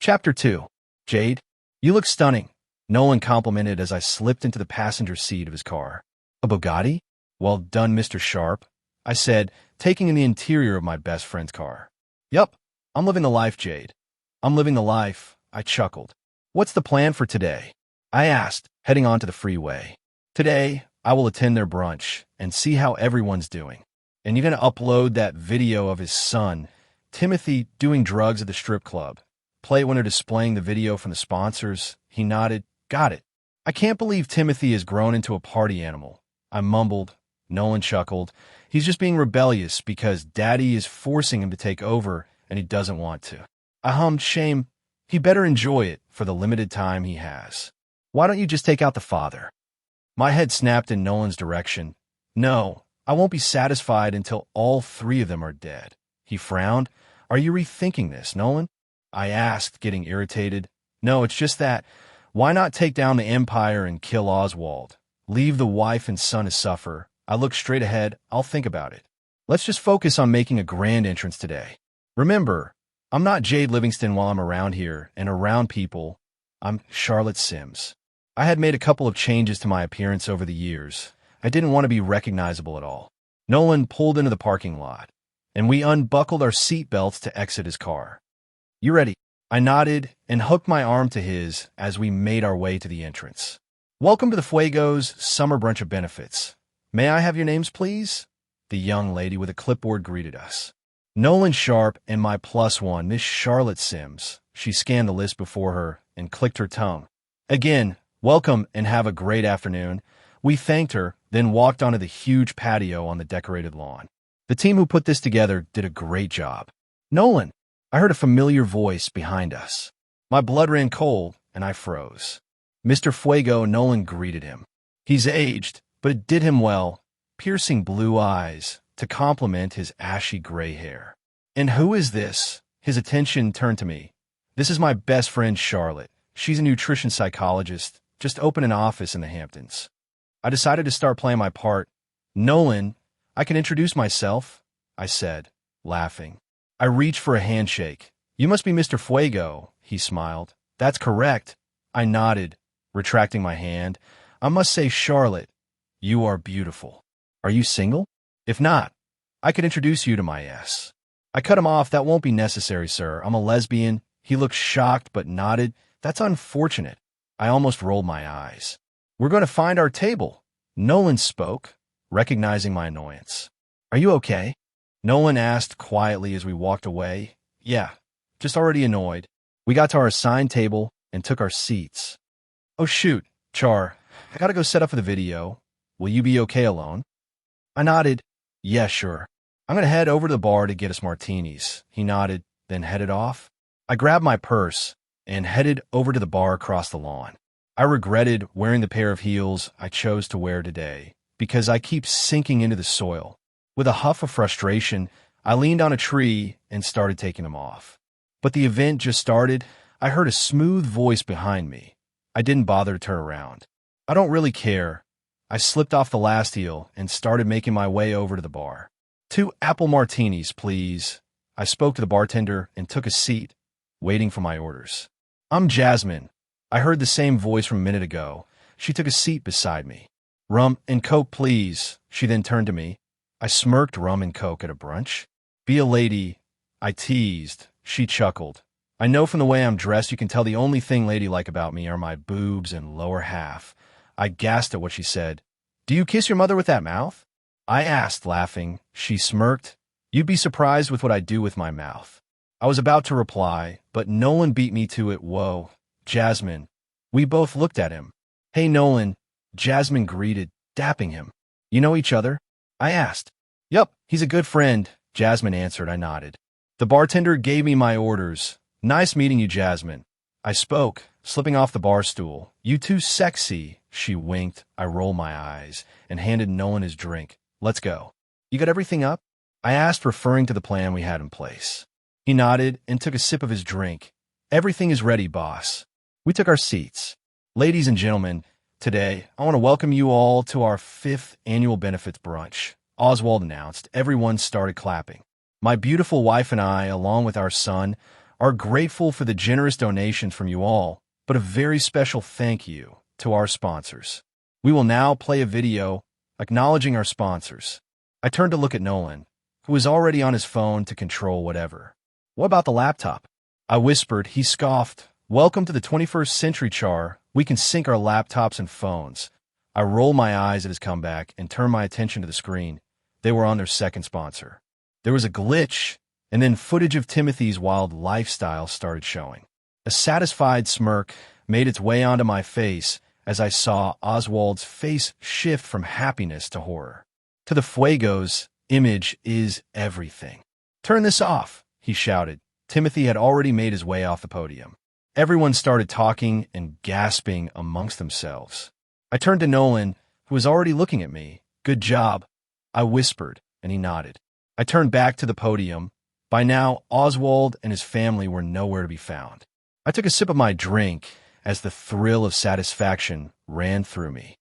Chapter 2. Jade, you look stunning, Nolan complimented as I slipped into the passenger seat of his car. A Bugatti? Well done, Mr. Sharpe, I said, taking in the interior of my best friend's car. Yup, I'm living the life, Jade. I'm living the life, I chuckled. What's the plan for today? I asked, heading onto the freeway. Today, I will attend their brunch and see how everyone's doing. And you're going to upload that video of his son, Timothy, doing drugs at the strip club. Play it when they're displaying the video from the sponsors. He nodded. Got it. I can't believe Timothy has grown into a party animal. I mumbled. Nolan chuckled. He's just being rebellious because Daddy is forcing him to take over and he doesn't want to. I hummed. Shame. He better enjoy it for the limited time he has. Why don't you just take out the father? My head snapped in Nolan's direction. No, I won't be satisfied until all three of them are dead. He frowned. Are you rethinking this, Nolan? I asked, getting irritated. No, it's just that. Why not take down the Empire and kill Oswald? Leave the wife and son to suffer. I looked straight ahead. I'll think about it. Let's just focus on making a grand entrance today. Remember, I'm not Jade Livingston while I'm around here and around people. I'm Charlotte Sims. I had made a couple of changes to my appearance over the years. I didn't want to be recognizable at all. Nolan pulled into the parking lot, and we unbuckled our seat belts to exit his car. You ready? I nodded and hooked my arm to his as we made our way to the entrance. Welcome to the Fuego's summer brunch of benefits. May I have your names, please? The young lady with a clipboard greeted us. Nolan Sharpe and my plus one, Miss Charlotte Sims. She scanned the list before her and clicked her tongue. Again, welcome and have a great afternoon. We thanked her, then walked onto the huge patio on the decorated lawn. The team who put this together did a great job. Nolan, I heard a familiar voice behind us. My blood ran cold, and I froze. Mr. Fuego, Nolan greeted him. He's aged, but it did him well, piercing blue eyes to complement his ashy gray hair. And who is this? His attention turned to me. This is my best friend, Charlotte. She's a nutrition psychologist, just opened an office in the Hamptons. I decided to start playing my part. Nolan, I can introduce myself, I said, laughing. I reached for a handshake. You must be Mr. Fuego, he smiled. That's correct. I nodded, retracting my hand. I must say, Charlotte, you are beautiful. Are you single? If not, I could introduce you to my S. I cut him off. That won't be necessary, sir. I'm a lesbian. He looked shocked but nodded. That's unfortunate. I almost rolled my eyes. We're going to find our table. Nolan spoke, recognizing my annoyance. Are you okay? Nolan asked quietly as we walked away. Yeah, just already annoyed. We got to our assigned table and took our seats. Oh shoot, Char, I gotta go set up for the video. Will you be okay alone? I nodded. Yeah, sure. I'm gonna head over to the bar to get us martinis. He nodded, then headed off. I grabbed my purse and headed over to the bar across the lawn. I regretted wearing the pair of heels I chose to wear today because I keep sinking into the soil. With a huff of frustration, I leaned on a tree and started taking them off. But the event just started. I heard a smooth voice behind me. I didn't bother to turn around. I don't really care. I slipped off the last heel and started making my way over to the bar. 2 apple martinis, please. I spoke to the bartender and took a seat, waiting for my orders. I'm Jasmine. I heard the same voice from a minute ago. She took a seat beside me. Rum and Coke, please. She then turned to me. I smirked. Rum and Coke at a brunch? Be a lady, I teased. She chuckled. I know from the way I'm dressed you can tell the only thing ladylike about me are my boobs and lower half. I gasped at what she said. Do you kiss your mother with that mouth? I asked, laughing. She smirked. You'd be surprised with what I do with my mouth. I was about to reply, but Nolan beat me to it. Whoa, Jasmine. We both looked at him. Hey, Nolan, Jasmine greeted, dapping him. You know each other? I asked. Yup, he's a good friend, Jasmine answered. I nodded. The bartender gave me my orders. Nice meeting you, Jasmine. I spoke, slipping off the bar stool. You too sexy, she winked. I rolled my eyes and handed Nolan his drink. Let's go. You got everything up? I asked, referring to the plan we had in place. He nodded and took a sip of his drink. Everything is ready, boss. We took our seats. Ladies and gentlemen, today I want to welcome you all to our 5th annual benefits brunch. Oswald announced. Everyone started clapping. My beautiful wife and I, along with our son, are grateful for the generous donations from you all, but a very special thank you to our sponsors. We will now play a video acknowledging our sponsors. I turned to look at Nolan, who was already on his phone to control whatever. What about the laptop? I whispered. He scoffed. Welcome to the 21st century, Char. We can sync our laptops and phones. I rolled my eyes at his comeback and turned my attention to the screen. They were on their second sponsor. There was a glitch, and then footage of Timothy's wild lifestyle started showing. A satisfied smirk made its way onto my face as I saw Oswald's face shift from happiness to horror. To the Fuegos, image is everything. Turn this off, he shouted. Timothy had already made his way off the podium. Everyone started talking and gasping amongst themselves. I turned to Nolan, who was already looking at me. Good job, I whispered, and he nodded. I turned back to the podium. By now, Oswald and his family were nowhere to be found. I took a sip of my drink as the thrill of satisfaction ran through me.